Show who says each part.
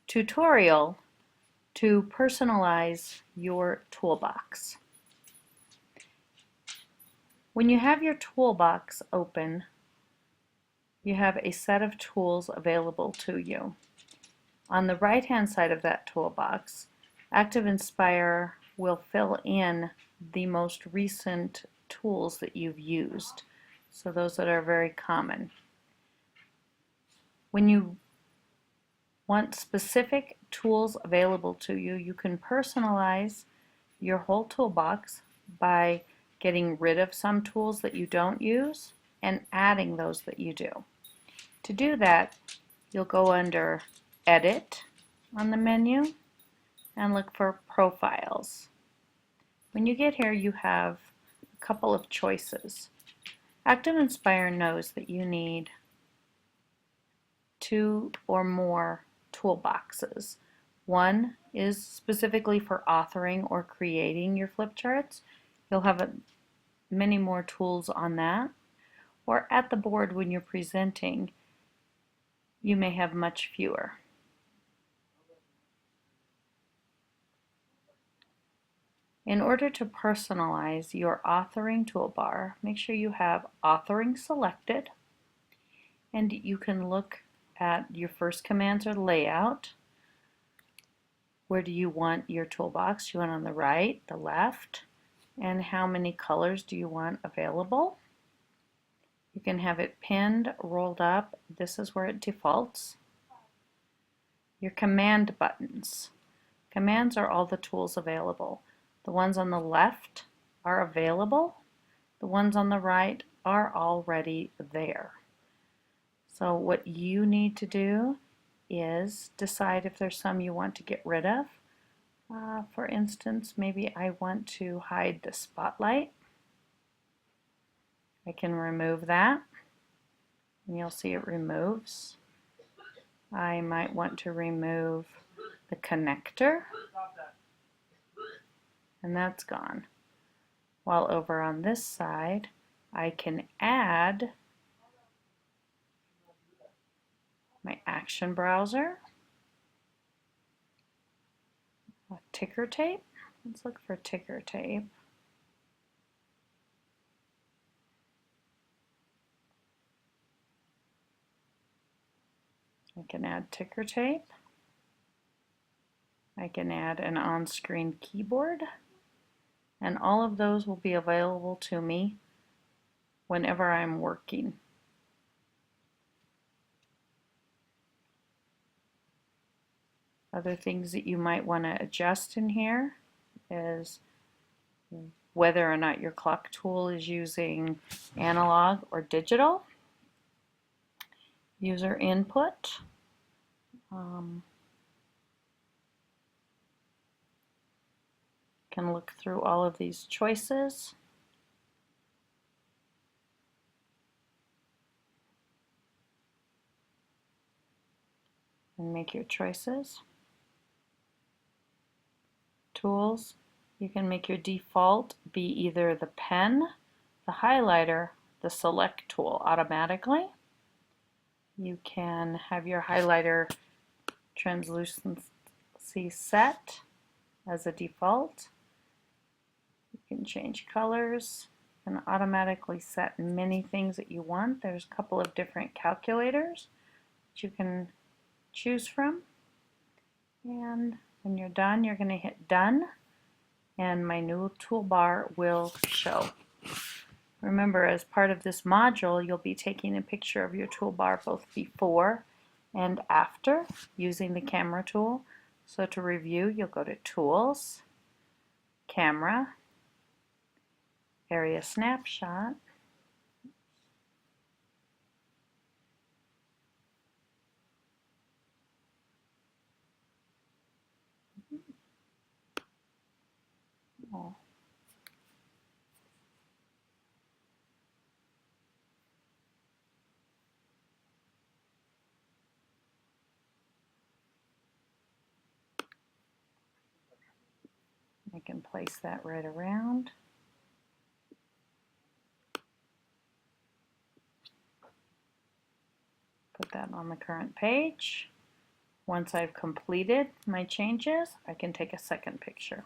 Speaker 1: tutorial to personalize your toolbox. When you have your toolbox open, you have a set of tools available to you. On the right-hand side of that toolbox, ActivInspire will fill in the most recent tools that you've used, so those that are very common. When you want specific tools available to you, you can personalize your whole toolbox by getting rid of some tools that you don't use and adding those that you do. To do that, you'll go under Edit on the menu and look for Profiles. When you get here, you have a couple of choices. ActivInspire knows that you need 2 or more toolboxes. One is specifically for authoring or creating your flip charts. You'll have many more tools on that. Or at the board when you're presenting, you may have much fewer. In order to personalize your authoring toolbar, make sure you have authoring selected, and you can look at your first commands or layout. Where do you want your toolbox? Do you want it on the right, the left, and how many colors do you want available? You can have it pinned, rolled up. This is where it defaults. Your command buttons. Commands are all the tools available. The ones on the left are available. The ones on the right are already there. So what you need to do is decide if there's some you want to get rid of. For instance, maybe I want to hide the spotlight. I can remove that, and you'll see it removes. I might want to remove the connector, and that's gone. While over on this side, I can add my action browser, a ticker tape. Let's look for ticker tape. I can add ticker tape. I can add an on-screen keyboard, and all of those will be available to me whenever I'm working. Other things that you might want to adjust in here is whether or not your clock tool is using analog or digital. User input. Can look through all of these choices. And make your choices. Tools, you can make your default be either the pen, the highlighter, the select tool automatically. You can have your highlighter translucency set as a default. You can change colors and automatically set many things that you want. There's a couple of different calculators that you can choose from. And when you're done, you're going to hit done, and my new toolbar will show. Remember, as part of this module, you'll be taking a picture of your toolbar both before and after using the camera tool. So to review, you'll go to Tools, Camera, Area Snapshot, oh. I can place that right around. Put that on the current page. Once I've completed my changes, I can take a second picture.